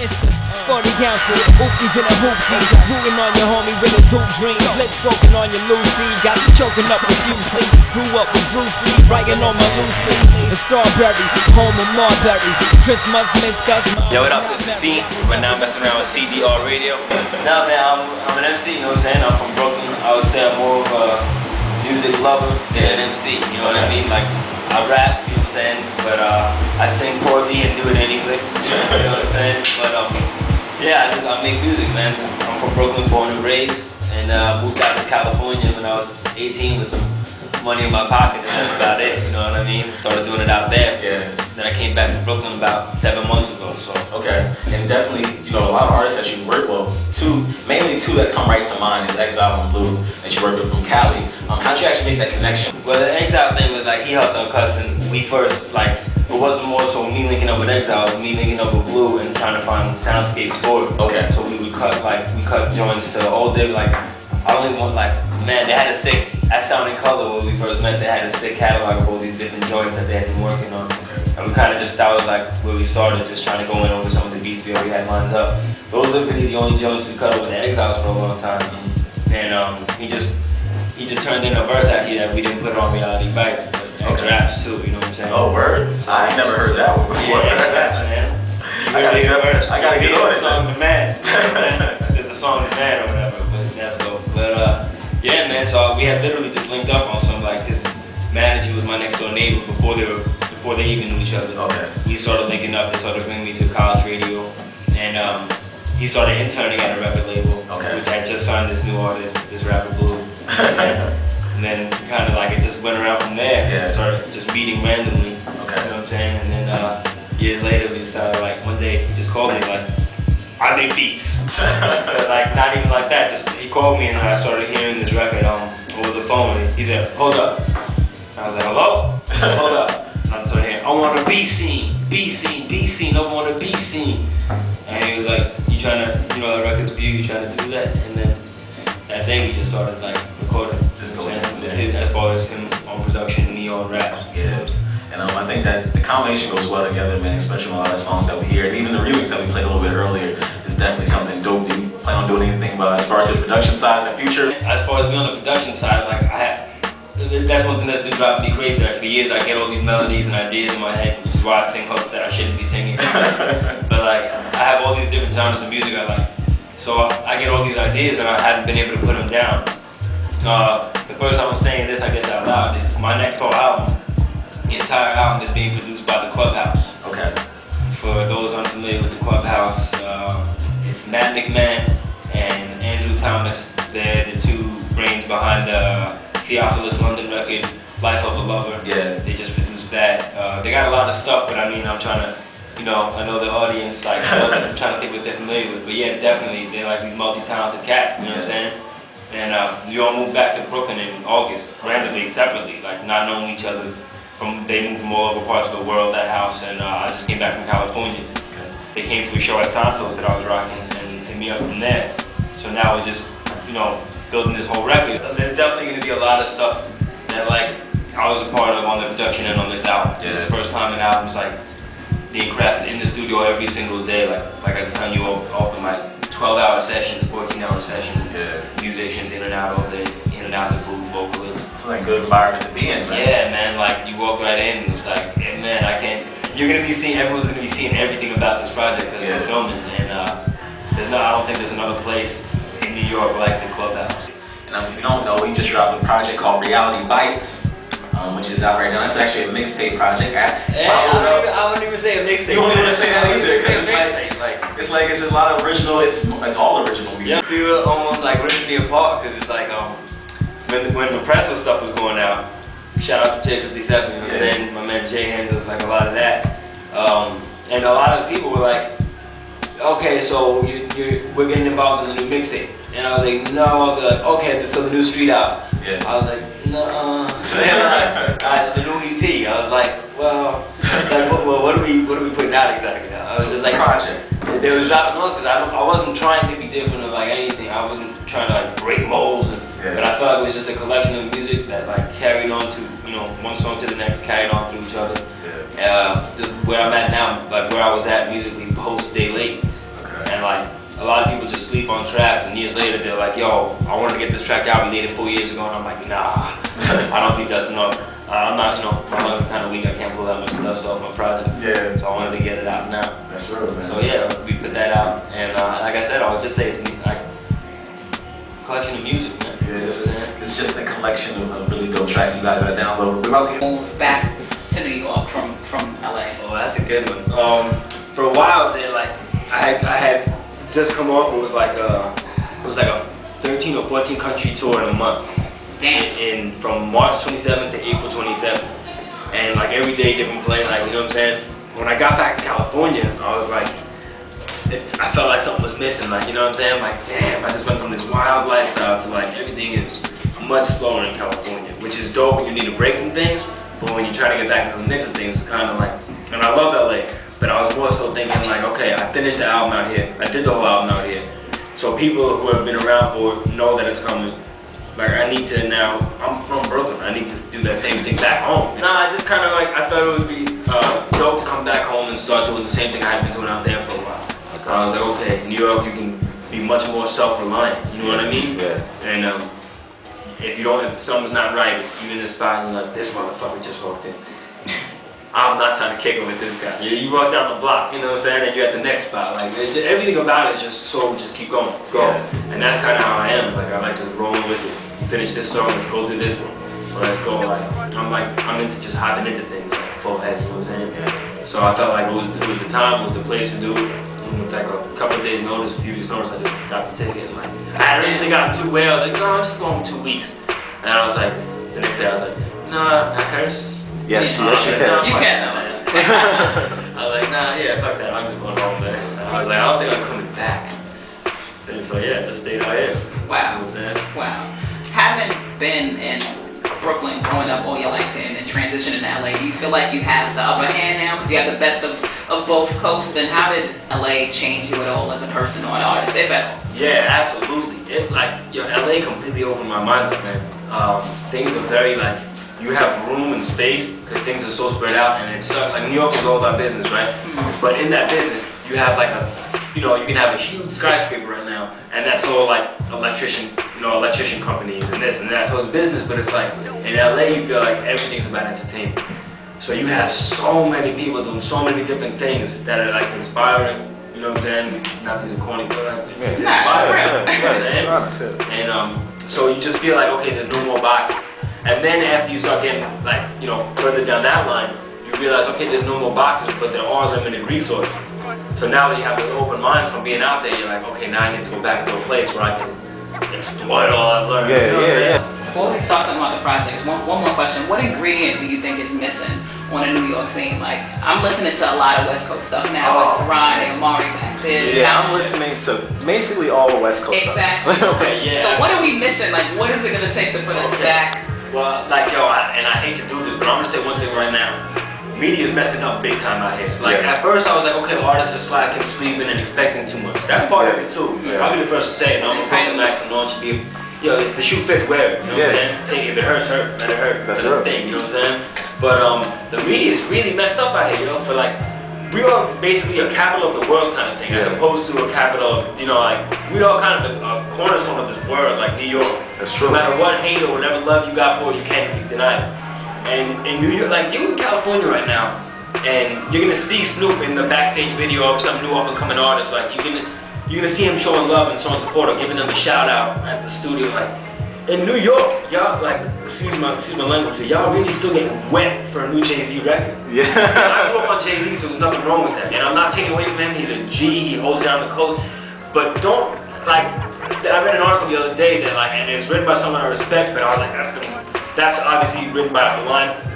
It's the 40 ounces, oopties in a hoopty. Rooting on your homie with his hoop dream. Lip stroking on your Lucy. Got you choking up profusely. Grew up with Bruce Lee, writing on my loose leaf. A strawberry, home of Marbury. Christmas missed us. Yo, what up? This is Sene. Right now I'm messing around with CDR radio. Now, man, I'm an MC, you know what I'm saying? I'm from Brooklyn. I would say I'm more of a music lover than an MC, you know what I mean? Like, I rap, you know what I'm saying? But I sing poorly and do it anyway, you know what I'm saying? But yeah, I make music, man. I'm from Brooklyn, born and raised, and moved out to California when I was 18 with some money in my pocket, and that's about it, you know what I mean? Started doing it out there. Yeah. Then I came back to Brooklyn about 7 months ago, so. Okay, and definitely, you know, a lot of artists that you work with, mainly two that come right to mind is Exile and Blue that you work with from Cali. How'd you actually make that connection? Well, the Exile thing was like, he helped on cussing. We first, like, it wasn't more so me linking up with Exile, it was me linking up with Blue and trying to find soundscapes for it. Okay. So we would cut joints to all day, like, I don't even want, like, man, they had a sick, at Sound and Color when we first met, they had a sick catalog of all these different joints that they had been working on. And we kind of just, that was like where we started, just trying to go in over some of the beats we already had lined up. Those were really the only joints we cut over the Exiles for a long time. And he just turned in a verse actually that we didn't put on Reality Bites, but raps too, you know what I'm saying? Oh, word? I ain't never heard that one before. Yeah, raps, man. I gotta get on it. It's a song to man. It's a song to man or whatever, but that's so. But yeah, man, so we had literally just linked up on some, like, his manager was my next door neighbor before they even knew each other. Okay. We started linking up, they started bringing me to college radio, and he started interning at a record label, which I just signed this new artist, this rapper Blue. And then kind of like it just went around from there. Yeah. Started just meeting randomly. Okay. You know what I'm saying? And then years later we decided, like, one day he just called me like, I make beats. Like, not even like that, just he called me and I started hearing this record over the phone. And he said, hold up. I was like, hello? Hold up. And I started hearing, I want a B scene, B scene, B scene, I want a B scene. And he was like, you trying to, you know, the record's view, you trying to do that? And then that day we just started like recording. Just going as far as him on production, me on rap. Yeah. And I think that the combination goes well together, man, especially on a lot of songs that we hear. And even the remix that we played a little bit earlier is definitely something dope. Do you plan on doing anything as far as the production side in the future? As far as me on the production side, like that's one thing that's been driving me crazy. Like for years I get all these melodies and ideas in my head, which is why I sing hooks that I shouldn't be singing. But like I have all these different genres of music I like. So I get all these ideas and I haven't been able to put them down. The first time I'm saying this, I guess out loud, is my next whole album. The entire album is being produced by the Clubhouse. Okay. For those unfamiliar with the Clubhouse, it's Matt McMahon and Andrew Thomas. They're the two brains behind the Theophilus London record, Life of a Lover. Yeah. They just produced that. They got a lot of stuff, but I mean, I'm trying to, you know, I know the audience, like, I'm trying to think what they're familiar with. But yeah, definitely, they're like these multi-talented cats, you know what I'm saying? And we all moved back to Brooklyn in August, randomly, separately, like not knowing each other. They moved from all over parts of the world, that house, and I just came back from California. They came to a show at Santos that I was rocking and hit me up from there. So now we're just, you know, building this whole record. So there's definitely going to be a lot of stuff that, like, I was a part of on the production end on this album. It's the first time an album's like being crafted in the studio every single day. Like I was telling you, often like 12-hour sessions, 14-hour sessions. Musicians in and out all day, in and out the booth, vocalists. It's like a good environment to be in, man. Yeah, man. Like you walk right in, and it's like, hey, man, I can't. You're gonna be seeing. Everyone's gonna be seeing everything about this project because we're filming, and I don't think there's another place in New York like the Clubhouse. And if you don't know, we just dropped a project called Reality Bites, which is out right now. It's actually a mixtape project. I wouldn't even say a mixtape. You wouldn't even say that either. It's like it's a lot of original. It's all original music. Yeah, we were almost like ripping me apart because it's like when the Presso stuff was going out. Shout out to J57, you know what I'm saying? My man Jay handles like a lot of that. And a lot of people were like, okay, so we're getting involved in the new mixtape. And I was like, no. They're like, okay, so the new street album. Yeah. I was like, no. Guys, the new EP. I was like, well, what are we putting out exactly? I was just like, project. They was dropping those because I wasn't trying to be different or like anything. I wasn't trying to like break molds. But I felt like it was just a collection of music that like carried on to, you know, one song to the next, carried on through each other. Just where I'm at now, like where I was at musically post ADayLate. and like a lot of people just sleep on tracks, and years later they're like, yo, I wanted to get this track out, we made it 4 years ago, and I'm like, nah, I don't think that's enough. I'm not, you know, my lungs are kind of weak, I can't pull that much dust off my project. Yeah. So I wanted to get it out now. That's real, man. So yeah, we put that out, and like I said, I was just saying, like, collection of music, man. Yeah, it's just a collection of really dope tracks you got to download. We're about to move back to New York from LA. Oh, that's a good one. For a while there, like I had just come off. It was like a 13 or 14 country tour in a month. Damn. And from March 27th to April 27th, and like every day different place. Like, you know what I'm saying? When I got back to California, I was like, I felt like something was missing. Like, you know what I'm saying? Like, damn, I just went from this wild lifestyle to like everything is much slower in California, which is dope when you need a break from things. But when you're trying to get back into the mix of things, it's kind of like, and I love LA, but I was more so thinking like, okay, I finished the album out here. I did the whole album out here. So people who have been around for it know that it's coming. Like, I need to now, I'm from Brooklyn, I need to do that same thing back home. Nah, I just kind of like, I thought it would be dope to come back home and start doing the same thing I had been doing out there for a while. I was like, okay, New York, you can be much more self-reliant, you know what I mean? Yeah. And if you don't, if something's not right, you're in this spot and you're like, this motherfucker just walked in. I'm not trying to kick it with this guy. You walk down the block, you know what I'm saying, and you're at the next spot. Like, everything about it is just keep going, go. Yeah. And that's kind of how I am. Like, I like to roll with it. Finish this song, let's go through this one. Or let's go, like, I'm into just hopping into things, like, full head, you know what I'm saying? Yeah. So I felt like it was the time, it was the place to do it. And with like a couple of days notice, a few weeks notice, I just got the ticket. And like, I had originally gotten 2 weeks. I was like, no, I'm just going 2 weeks. And I was like, the next day I was like, nah, I curse. Yes, yeah. Yes, you can. You can, though. I was like, nah, yeah, fuck that. I'm just going home, man. I was like, I don't think I'm coming back. And so yeah, just stayed out here. Wow. You know what I'm saying? Wow. Having been in Brooklyn growing up all your life and transitioning to LA, do you feel like you have the upper hand now because you have the best of both coasts? And how did LA change you at all as a person or an artist, if at all? Yeah, absolutely. LA completely opened my mind up, man. Things are very like, you have room and space because things are so spread out, and it's like New York is all about business, right? Mm-hmm. But in that business, you have like you can have a huge skyscraper right now, and that's all like electrician companies and this and that. So it's business, but it's like in LA, you feel like everything's about entertainment. So you have so many people doing so many different things that are like inspiring. You know what I'm saying? Not these are corny, but like it's inspiring. You know what I'm saying? And so you just feel like, okay, there's no more boxing. And then after you start getting like, further down that line, you realize, okay, there's no more boxes, but there are limited resources. So now that you have this open mind from being out there, you're like, okay, now I need to go back into a place where I can exploit all I've learned. Yeah. Before we start talking about the projects, one more question. What ingredient do you think is missing on a New York scene? Like, I'm listening to a lot of West Coast stuff now, like Sarai and Amari back there. Yeah, I'm listening to basically all the West Coast exactly. stuff. Okay, yeah. So what are we missing? Like, what is it going to take to put us back? Well, like, and I hate to do this, but I'm going to say one thing right now. Media's messing up big time out here. Like, at first I was like, okay, artists are slacking, sleeping, and expecting too much. That's part of it too. Yeah. I'll be the first to say it. I'm a fan of Max and launch be, the shoe fits wear it. You know what I'm saying? If it hurts, let it hurt. That's the thing. You know what I'm saying? But the media is really messed up out here. For like, we are basically a capital of the world kind of thing, as opposed to a capital of, like, we are kind of a cornerstone of this world, like New York. That's true. No matter what hate or whatever love you got for it, you can't be denied. And in New York, like, you're in California right now, and you're gonna see Snoop in the backstage video of some new up-and-coming artist. Like, you're gonna see him showing love and showing support or giving them a shout out at the studio. Like, in New York, y'all, like, excuse my language, but y'all really still getting wet for a new Jay-Z record. Yeah. I grew up on Jay-Z, so there's nothing wrong with that. And I'm not taking away from him. He's a G. He holds down the code. But don't, like, I read an article the other day that, like, and it's written by someone I respect, but I was like, that's obviously written by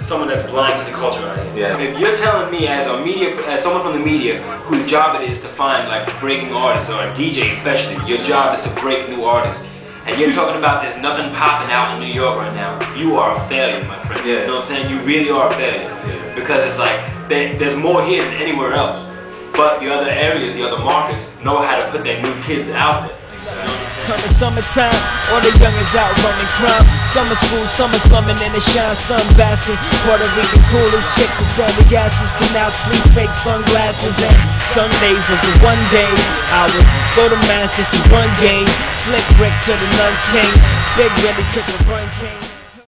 someone that's blind to the culture out here. Yeah. If you're telling me as someone from the media whose job it is to find like breaking artists, or a DJ especially, your job is to break new artists, and you're talking about there's nothing popping out in New York right now, you are a failure, my friend. Yeah. You know what I'm saying? You really are a failure. Yeah. Because it's like, there's more here than anywhere else. But the other areas, the other markets, know how to put their new kids out there. Exactly. come the summertime, all the youngins out running crime. Summer school, summer slumming in the shine, sun basking. Puerto Rican coolest chicks with sandy asses, canal sleep, fake sunglasses. And Sundays was the one day I would go to mass just to run game. Slick Rick to the nuns king, Big Willie could the run king.